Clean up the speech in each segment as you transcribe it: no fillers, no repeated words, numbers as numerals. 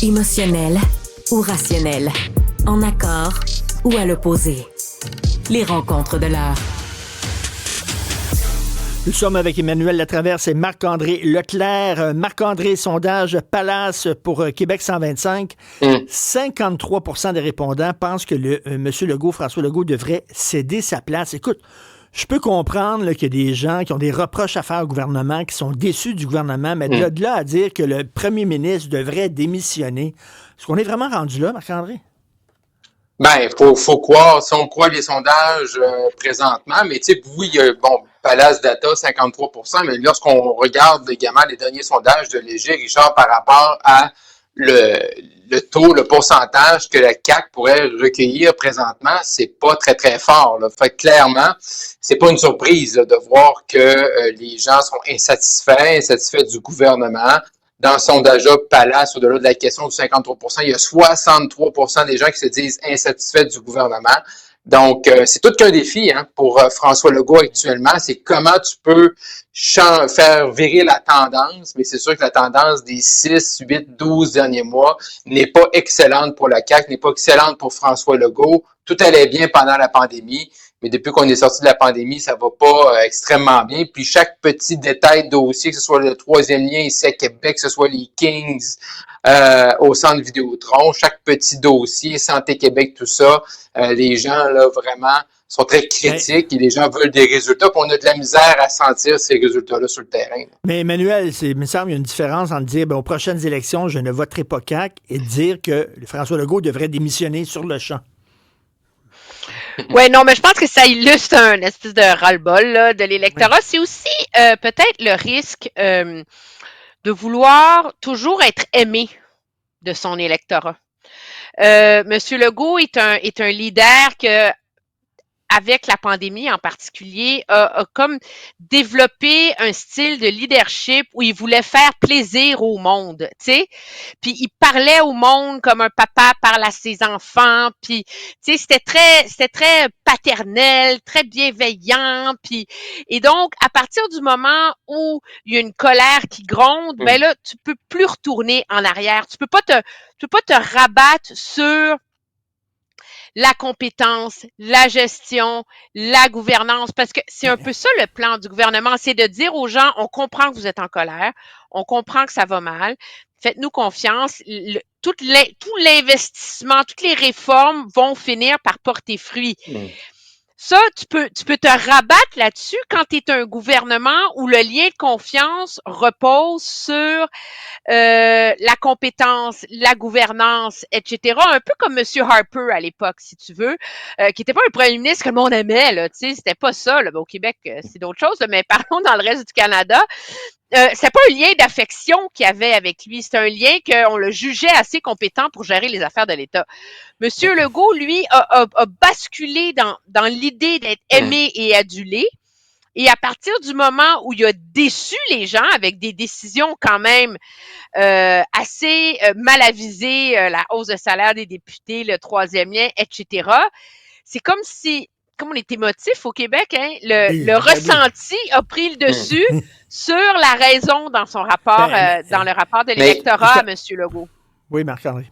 Émotionnel ou rationnel? En accord ou à l'opposé? Les rencontres de l'heure. Nous sommes avec Emmanuel Latraverse et Marc-André Leclerc. Marc-André, sondage Palace pour Québec 125. 53% des répondants pensent que M. Legault, François Legault, devrait céder sa place. Écoute, je peux comprendre là, qu'il y a des gens qui ont des reproches à faire au gouvernement, qui sont déçus du gouvernement, mais de là à dire que le premier ministre devrait démissionner, est-ce qu'on est vraiment rendu là, Marc-André? Ben, faut croire, si on croit les sondages présentement, mais tu sais, oui, Palace Data, 53%, mais lorsqu'on regarde également les derniers sondages de Léger, Richard, par rapport à le taux, le pourcentage que la CAQ pourrait recueillir présentement, c'est pas très, très fort, là. Fait que clairement, c'est pas une surprise là, de voir que les gens sont insatisfaits du gouvernement. Dans le sondage Palace, au-delà de la question du 53%, il y a 63% des gens qui se disent insatisfaits du gouvernement. Donc, c'est tout qu'un défi pour François Legault actuellement. C'est comment tu peux faire virer la tendance, mais c'est sûr que la tendance des 6, 8, 12 derniers mois n'est pas excellente pour la CAQ, n'est pas excellente pour François Legault. Tout allait bien pendant la pandémie. Mais depuis qu'on est sorti de la pandémie, ça va pas extrêmement bien. Puis chaque petit détail de dossier, que ce soit le troisième lien ici à Québec, que ce soit les Kings au centre Vidéotron, chaque petit dossier, Santé Québec, tout ça, les gens là vraiment sont très critiques et les gens veulent des résultats. Puis on a de la misère à sentir ces résultats-là sur le terrain. Mais Emmanuel, il me semble qu'il y a une différence entre dire aux prochaines élections, je ne voterai pas CAQ et dire que François Legault devrait démissionner sur le champ. Oui, non, mais je pense que ça illustre un espèce de ras-le-bol là, de l'électorat. Oui. C'est aussi peut-être le risque de vouloir toujours être aimé de son électorat. Monsieur Legault est un leader que, avec la pandémie en particulier, a comme développé un style de leadership où il voulait faire plaisir au monde, tu sais. Puis il parlait au monde comme un papa parle à ses enfants, puis tu sais, c'était très paternel, très bienveillant, puis et donc à partir du moment où il y a une colère qui gronde, ben là tu peux plus retourner en arrière, tu peux pas te rabattre sur la compétence, la gestion, la gouvernance, parce que c'est un peu ça le plan du gouvernement, c'est de dire aux gens, on comprend que vous êtes en colère, on comprend que ça va mal, faites-nous confiance, tout l'investissement, toutes les réformes vont finir par porter fruit. Ça, tu peux te rabattre là-dessus quand tu es un gouvernement où le lien de confiance repose sur la compétence, la gouvernance, etc. Un peu comme M. Harper à l'époque, si tu veux, qui n'était pas un premier ministre que le monde aimait, là, tu sais, c'était pas ça. Là. Au Québec, c'est d'autres choses, là, mais parlons dans le reste du Canada. C'est pas un lien d'affection qu'il y avait avec lui, c'est un lien qu'on le jugeait assez compétent pour gérer les affaires de l'État. Monsieur Legault, lui, a basculé dans l'idée d'être aimé et adulé. Et à partir du moment où il a déçu les gens avec des décisions quand même assez mal avisées, la hausse de salaire des députés, le troisième lien, etc., c'est comme on est émotif au Québec, hein, le ressenti a pris le dessus sur la raison dans son rapport, dans le rapport de l'électorat à M. Legault. Oui, Marc-André.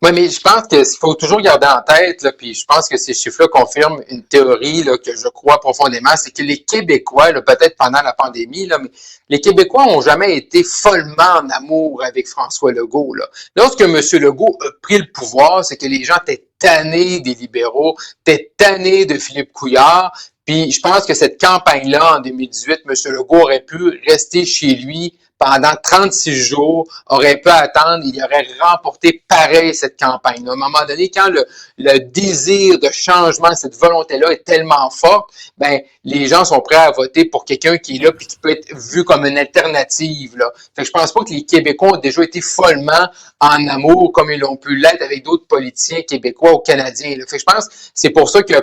Oui, mais je pense qu'il faut toujours garder en tête, là, puis je pense que ces chiffres-là confirment une théorie là, que je crois profondément, c'est que les Québécois, là, peut-être pendant la pandémie, là, mais les Québécois n'ont jamais été follement en amour avec François Legault. Là. Lorsque M. Legault a pris le pouvoir, c'est que les gens étaient tannés des libéraux, étaient tannés de Philippe Couillard, puis je pense que cette campagne-là, en 2018, M. Legault aurait pu rester chez lui pendant 36 jours, aurait pu attendre, il aurait remporté pareil cette campagne-là. À un moment donné, quand le désir de changement, cette volonté-là est tellement forte, ben les gens sont prêts à voter pour quelqu'un qui est là et qui peut être vu comme une alternative. Là. Fait que je pense pas que les Québécois ont déjà été follement en amour comme ils l'ont pu l'être avec d'autres politiciens québécois ou canadiens. Là. Fait que je pense que c'est pour ça que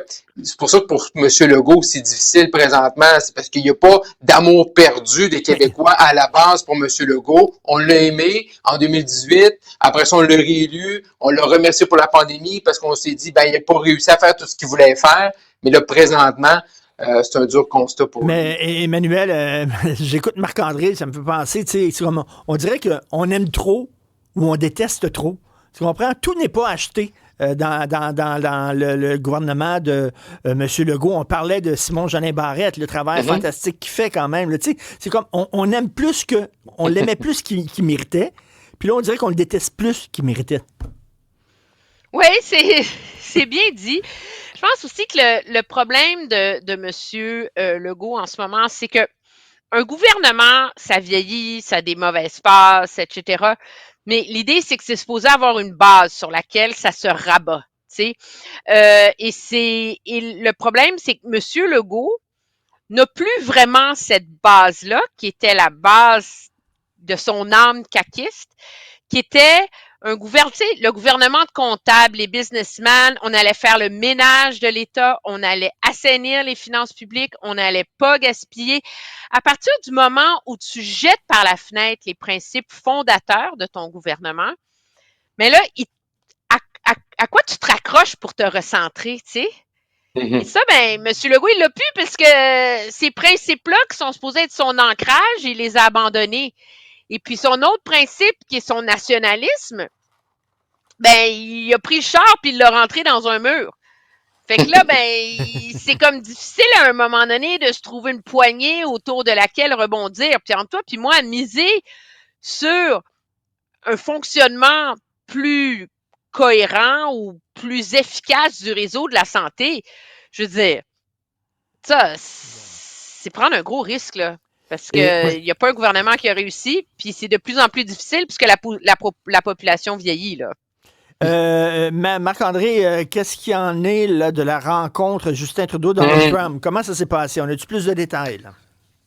pour M. Legault, c'est difficile présentement, c'est parce qu'il n'y a pas d'amour perdu des Québécois à la base pour M. Legault. On l'a aimé en 2018, après ça, on l'a réélu, on l'a remercié pour la pandémie parce qu'on s'est dit, ben, il n'a pas réussi à faire tout ce qu'il voulait faire, mais là, présentement, c'est un dur constat pour lui. Mais Emmanuel, j'écoute Marc-André, ça me fait penser, tu sais, on dirait qu'on aime trop où on déteste trop. Tu comprends? Tout n'est pas acheté. Dans le gouvernement de M. Legault. On parlait de Simon-Jeanin Barrette, le travail fantastique qu'il fait quand même. C'est comme, on aime plus que, on l'aimait plus qu'il méritait, puis là, on dirait qu'on le déteste plus qu'il méritait. Oui, c'est bien dit. Je pense aussi que le problème de M. Legault en ce moment, c'est que un gouvernement, ça vieillit, ça a des mauvaises passes, etc. Mais l'idée, c'est que c'est supposé avoir une base sur laquelle ça se rabat. Et le problème, c'est que M. Legault n'a plus vraiment cette base-là, qui était la base de son âme caquiste, qui était le gouvernement de comptables, les businessmen, on allait faire le ménage de l'État, on allait assainir les finances publiques, on n'allait pas gaspiller. À partir du moment où tu jettes par la fenêtre les principes fondateurs de ton gouvernement, mais là, à quoi tu te raccroches pour te recentrer, tu sais? Et ça, M. Legault, il l'a plus parce que ces principes-là qui sont supposés être son ancrage, il les a abandonnés. Et puis son autre principe, qui est son nationalisme, il a pris le char puis il l'a rentré dans un mur. Fait que là, c'est comme difficile à un moment donné de se trouver une poignée autour de laquelle rebondir. Puis entre toi puis moi, miser sur un fonctionnement plus cohérent ou plus efficace du réseau de la santé, je veux dire, ça, c'est prendre un gros risque, là. Parce qu'il n'y a pas un gouvernement qui a réussi, puis c'est de plus en plus difficile puisque la population vieillit, là. Marc-André, qu'est-ce qu'il y en est là, de la rencontre Justin Trudeau-Donald Trump? Comment ça s'est passé? On a-tu plus de détails? Là?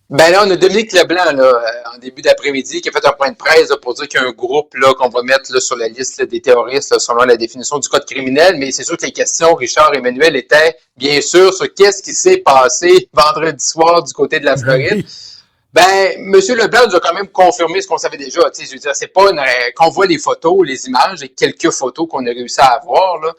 Là, on a Dominique Leblanc, là, en début d'après-midi, qui a fait un point de presse là, pour dire qu'il y a un groupe là, qu'on va mettre là, sur la liste là, des terroristes là, selon la définition du code criminel. Mais c'est sûr que les questions, Richard et Emmanuel, étaient bien sûr sur qu'est-ce qui s'est passé vendredi soir du côté de la Floride. M. Leblanc nous a quand même confirmé ce qu'on savait déjà. Je veux dire, c'est pas qu'on voit les photos, les images, et quelques photos qu'on a réussi à avoir. Là,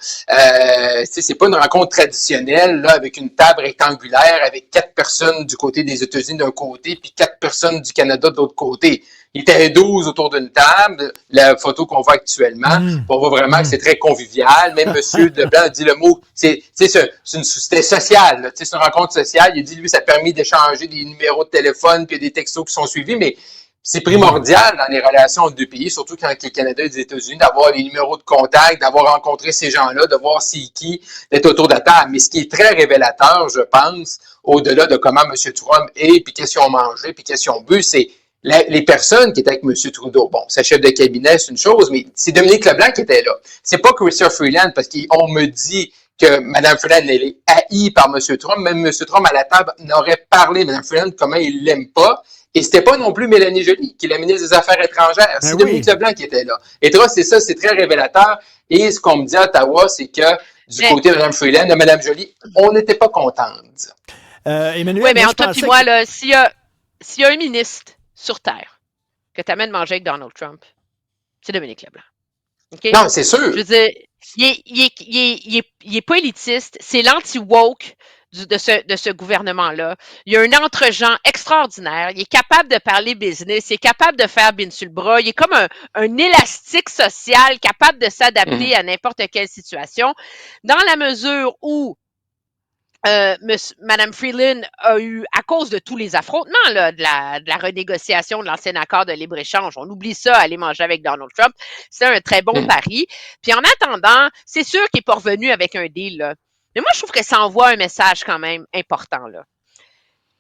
c'est pas une rencontre traditionnelle là, avec une table rectangulaire avec 4 personnes du côté des États-Unis d'un côté, puis 4 personnes du Canada de l'autre côté. Il était 12 autour d'une table, la photo qu'on voit actuellement. On voit vraiment que c'est très convivial. Même M. Leblanc a dit le mot, c'était social. Là, c'est une rencontre sociale. Il a dit, lui, ça a permis d'échanger des numéros de téléphone puis des textos qui sont suivis, mais c'est primordial dans les relations entre deux pays, surtout quand le Canada et les États-Unis, d'avoir les numéros de contact, d'avoir rencontré ces gens-là, de voir c'est qui, d'être autour de la table. Mais ce qui est très révélateur, je pense, au-delà de comment M. Trump est, puis qu'est-ce qu'ils ont mangé, puis qu'est-ce qu'ils ont bu, c'est les personnes qui étaient avec M. Trudeau. Bon, sa chef de cabinet, c'est une chose, mais c'est Dominique Leblanc qui était là. C'est pas Chrystia Freeland, parce qu'on me dit que Mme Freeland, elle est haïe par M. Trump. Même M. Trump, à la table, n'aurait parlé, Mme Freeland, comment il l'aime pas. Et c'était pas non plus Mélanie Joly, qui est la ministre des Affaires étrangères. C'est Dominique Leblanc qui était là. Et toi, c'est ça, c'est très révélateur. Et ce qu'on me dit à Ottawa, c'est que du côté de Mme Freeland, de Mme Joly, on n'était pas contente. Emmanuel, oui, mais entre toi et moi, là, s'il y a un ministre sur Terre que tu amènes manger avec Donald Trump, c'est Dominique Leblanc. Okay? Non, c'est sûr. Je veux dire, il est pas élitiste, c'est l'anti-woke de ce gouvernement-là. Il a un entre-gens extraordinaire, il est capable de parler business, il est capable de faire bin sur le bras, il est comme un élastique social capable de s'adapter à n'importe quelle situation, dans la mesure où Mme Freeland a eu, à cause de tous les affrontements là, de la renégociation de l'ancien accord de libre-échange, on oublie ça, aller manger avec Donald Trump, c'est un très bon pari. Puis en attendant, c'est sûr qu'il n'est pas revenu avec un deal, là. Mais moi, je trouve que ça envoie un message quand même important, là.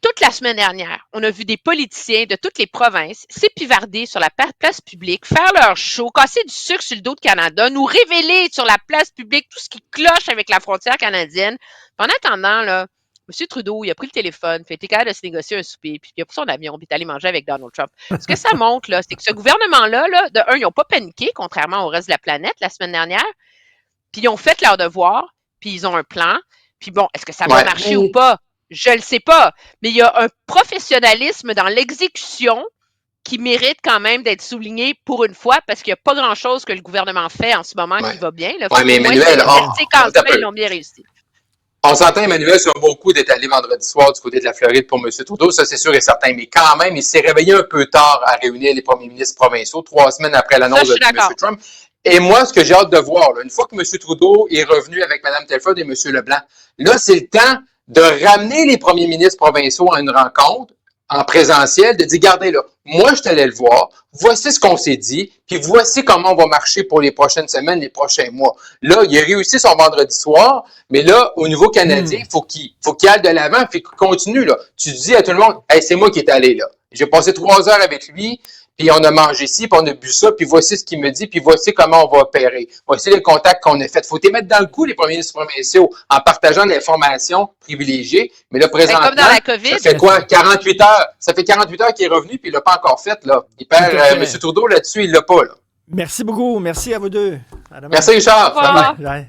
Toute la semaine dernière, on a vu des politiciens de toutes les provinces s'épivarder sur la place publique, faire leur show, casser du sucre sur le dos de Canada, nous révéler sur la place publique tout ce qui cloche avec la frontière canadienne. En attendant, là, M. Trudeau, il a pris le téléphone, puis il était capable de se négocier un souper, puis il a pris son avion, puis il est allé manger avec Donald Trump. Ce que ça montre, là, c'est que ce gouvernement-là, là, de un, ils n'ont pas paniqué, contrairement au reste de la planète la semaine dernière, puis ils ont fait leur devoir, puis ils ont un plan, puis bon, est-ce que ça va marcher ou pas? Je le sais pas, mais il y a un professionnalisme dans l'exécution qui mérite quand même d'être souligné pour une fois, parce qu'il n'y a pas grand-chose que le gouvernement fait en ce moment qui va bien. Oui, mais Emmanuel, ils l'ont bien réussi. On s'entend, Emmanuel, sur un beau coup d'être allé vendredi soir du côté de la Floride pour M. Trudeau, ça c'est sûr et certain. Mais quand même, il s'est réveillé un peu tard à réunir les premiers ministres provinciaux, 3 semaines après l'annonce de M. Trump. Et moi, ce que j'ai hâte de voir, là, une fois que M. Trudeau est revenu avec Mme Telford et M. Leblanc, là, c'est le temps de ramener les premiers ministres provinciaux à une rencontre en présentiel, de dire, regardez là, moi, je suis allé le voir, voici ce qu'on s'est dit, puis voici comment on va marcher pour les prochaines semaines, les prochains mois. Là, il a réussi son vendredi soir, mais là, au niveau canadien, faut qu'il aille de l'avant, puis qu'il continue, là. Tu dis à tout le monde, hey, c'est moi qui est allé, là. J'ai passé 3 heures avec lui, puis on a mangé ci, puis on a bu ça, puis voici ce qu'il me dit, puis voici comment on va opérer. Voici les contacts qu'on a faits. Faut les mettre dans le coup, les premiers ministres provinciaux, en partageant de l'information privilégiée. Mais là, présentement, comme dans la COVID. ça fait quoi? 48 heures. Ça fait 48 heures qu'il est revenu, puis il l'a pas encore fait, là. Il perd, M. Trudeau, là-dessus, il l'a pas, là. Merci beaucoup. Merci à vous deux. Merci, Richard. Bye.